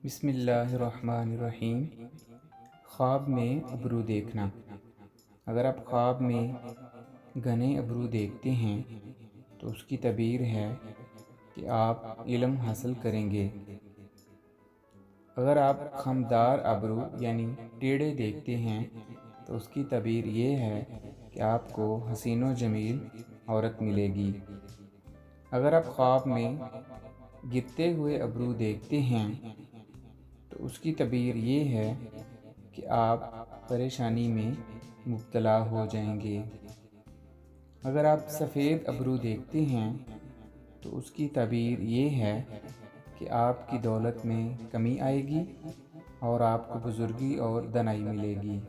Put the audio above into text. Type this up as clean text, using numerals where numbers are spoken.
बिस्मिल्लाहिर्रहमानिर्रहीम। ख्वाब में अबरू देखना। अगर आप ख्वाब में घने अबरू देखते हैं तो उसकी तबीर है कि आप इल्म हासिल करेंगे। अगर आप खमदार अबरू यानी टेढ़े देखते हैं तो उसकी तबीर ये है कि आपको हसीनो जमील औरत मिलेगी। अगर आप ख्वाब में गिरते हुए अबरू देखते हैं तो उसकी तबीर ये है कि आप परेशानी में मुब्तला हो जाएंगे। अगर आप सफ़ेद अबरू देखते हैं तो उसकी तबीर ये है कि आपकी दौलत में कमी आएगी और आपको बुज़ुर्गी और दनाई मिलेगी।